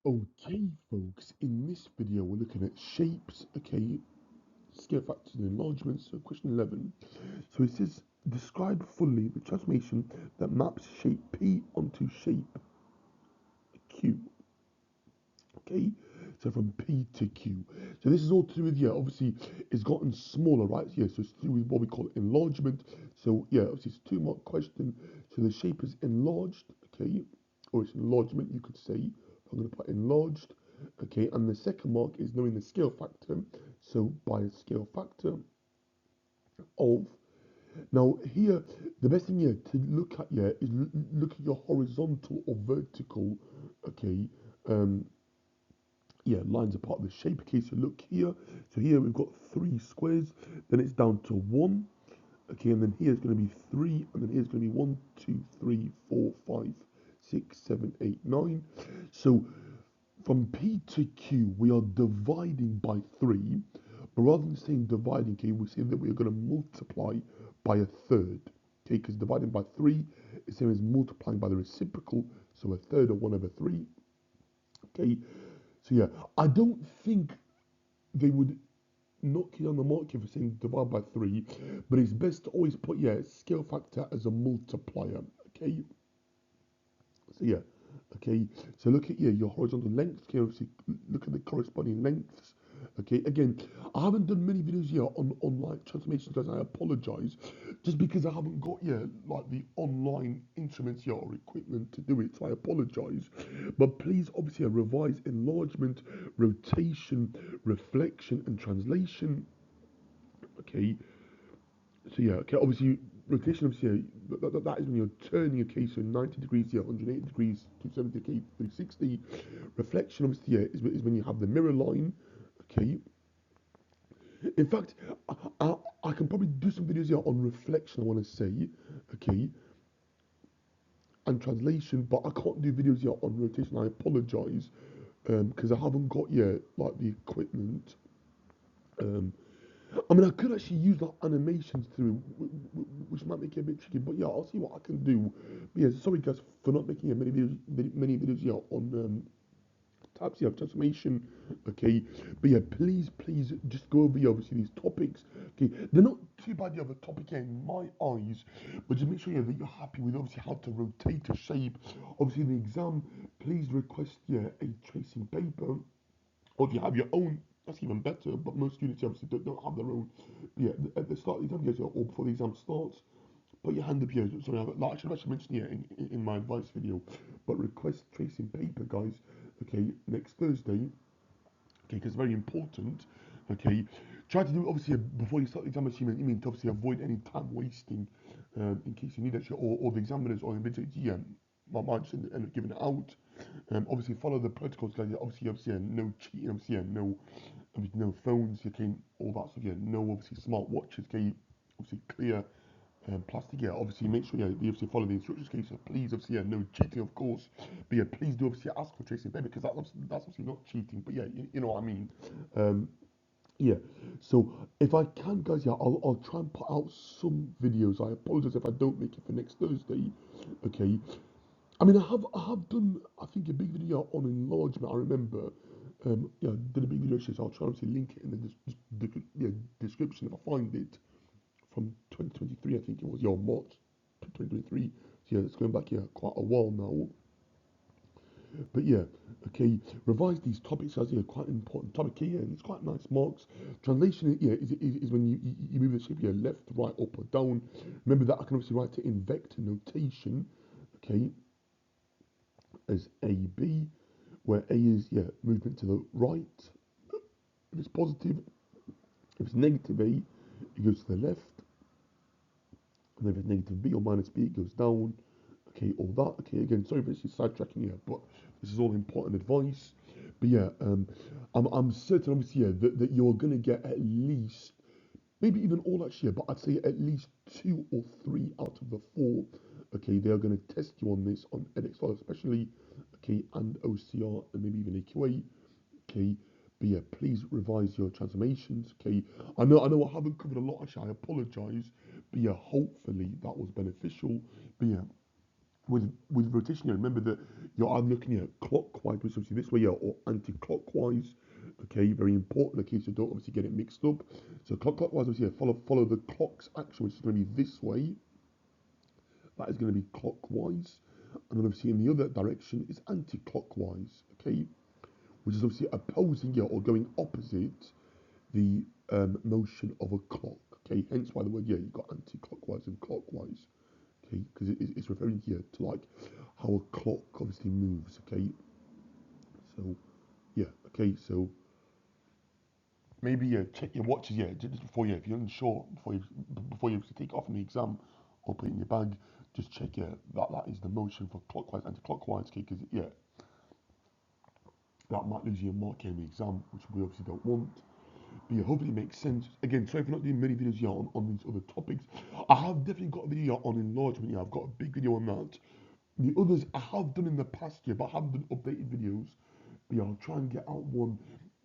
Okay, folks, in this video we're looking at shapes, okay, scale factors and enlargements. So question 11. So it says, describe fully the transformation that maps shape P onto shape Q. Okay, so from P to Q. So this is all to do with, yeah, obviously it's gotten smaller, right? Yeah, so it's to do with what we call enlargement. So yeah, obviously it's a 2 mark question. So the shape is enlarged, okay, or it's enlargement, you could say. I'm going to put enlarged, okay, and the second mark is knowing the scale factor. So by a scale factor of, now here, the best thing here to look at here is look at your horizontal or vertical, okay, um, yeah, lines are part of the shape. Okay, so look here. So here we've got 3 squares, then it's down to 1. Okay, and then here's going to be 3, and then here's going to be 1, 2, 3, 4, 5, 6, 7, 8, 9. So from P to Q, we are dividing by 3, but rather than saying dividing, okay, we're saying that we are going to multiply by a third. Okay, because dividing by 3 is the same as multiplying by the reciprocal, so a third of 1 over 3. Okay, so yeah, I don't think they would knock you on the mark if you're saying divide by 3, but it's best to always put, yeah, scale factor as a multiplier. Okay, so yeah, okay, so look at, yeah, your horizontal length. Okay, obviously look at the corresponding lengths. Okay, again, I haven't done many videos here on like transformations, guys. I apologize, just because I haven't got, yeah, like the online instruments here or equipment to do it. So I apologize, but please, obviously, revise enlargement, rotation, reflection, and translation. Okay, so yeah, okay, obviously rotation, obviously, that is when you're turning a case, so 90 degrees here, 180 degrees, 270, okay, 360. Reflection, obviously, yeah, is when you have the mirror line. Okay, in fact, I, I, I can probably do some videos here on reflection, I want to say, okay, and translation, but I can't do videos here on rotation. I apologize, because I haven't got yet like the equipment. Um, I mean, I could actually use like animations through, which might make it a bit tricky. But yeah, I'll see what I can do. But yeah, sorry guys for not making many videos here on types of transformation. Okay, but yeah, please just go over here, obviously these topics. Okay, they're not too bad of a topic here in my eyes, but just make sure, yeah, that you're happy with obviously how to rotate a shape. Obviously in the exam, please request, yeah, a tracing paper, or if you have your own, that's even better. But most students obviously don't have their own. But yeah, at the start of the exam, guys, or before the exam starts, put your hand up here. Sorry, I should have actually mentioned here in my advice video. But request tracing paper, guys. Okay, next Thursday. Okay, because it's very important. Okay, try to do it obviously before you start the exam. You mean to obviously avoid any time wasting, in case you need it, or the examiners or invigilators, yeah, might just end up giving it out. Obviously follow the protocols, guys. Obviously, yeah, no cheating. Obviously, yeah, no phones. Okay, all that stuff. Yeah, no obviously smart watches. Okay, obviously clear plastic. Yeah, obviously make sure, yeah, you obviously follow the instructions. Okay, so please, obviously, yeah, no cheating, of course. But yeah, please do obviously ask for tracing paper, because that's obviously not cheating. But yeah, you know what I mean. Um, yeah. So if I can, guys, yeah, I'll try and put out some videos. I apologize if I don't make it for next Thursday. Okay. I mean, I have done, I think, a big video on enlargement. I remember. Yeah, did a big video actually, so I'll try and obviously link it in the yeah, description if I find it, from 2023. I think it was, yeah, March 2023. So yeah, it's going back, yeah, quite a while now. But yeah, okay, revise these topics as, yeah, quite an important topic here, and it's quite nice marks. Translation, yeah, is when you move the shape, yeah, left, right, up, or down. Remember that I can obviously write it in vector notation, okay, as AB, where A is, yeah, movement to the right. If it's positive, if it's negative A, it goes to the left. And then if it's negative B or minus B, it goes down. Okay, all that. Okay, again, sorry for actually sidetracking here, but this is all important advice. But yeah, I'm certain, obviously, yeah, that you're going to get at least, maybe even all actually, yeah, but I'd say at least 2 or 3 out of the 4. Okay, they are going to test you on this, on edXL especially, okay, and OCR, and maybe even AQA. Okay, but yeah, please revise your transformations. Okay, I know I haven't covered a lot actually. I apologize, but yeah, hopefully that was beneficial. But yeah, with rotation, yeah, remember that you're either looking at clockwise, which obviously this way, yeah, or anti-clockwise. Okay, very important. Okay, so don't obviously get it mixed up. So clockwise, obviously, yeah, follow the clock's action, which is going to be this way. That is going to be clockwise, and then obviously in the other direction is anti-clockwise. Okay, which is obviously opposing, yeah, or going opposite the motion of a clock. Okay, hence why the word, yeah, you've got anti-clockwise and clockwise. Okay, because it's referring here to like how a clock obviously moves. Okay, so yeah, okay, so maybe yeah, check your watches, yeah, just before, yeah, if you're unsure, before you take it off in the exam or put it in your bag, just check, yeah, that is the motion for clockwise, anti-clockwise. Okay, because yeah, that might lose you a mark in the exam, which we obviously don't want. But yeah, hopefully it makes sense. Again, sorry for not doing many videos here on these other topics. I have definitely got a video on enlargement. Yeah, I've got a big video on that. The others I have done in the past year, but I haven't done updated videos. But yeah, I'll try and get out one,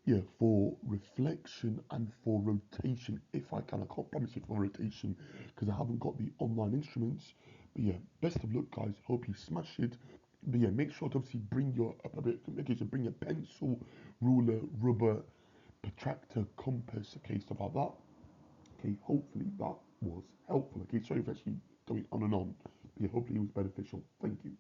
yeah, for reflection and for rotation if I can. I can't promise you for rotation because I haven't got the online instruments. But yeah, best of luck, guys. Hope you smash it. But yeah, make sure to obviously bring your bring your pencil, ruler, rubber, protractor, compass, okay, stuff like that. Okay, hopefully that was helpful. Okay, sorry for actually going on and on. But yeah, hopefully it was beneficial. Thank you.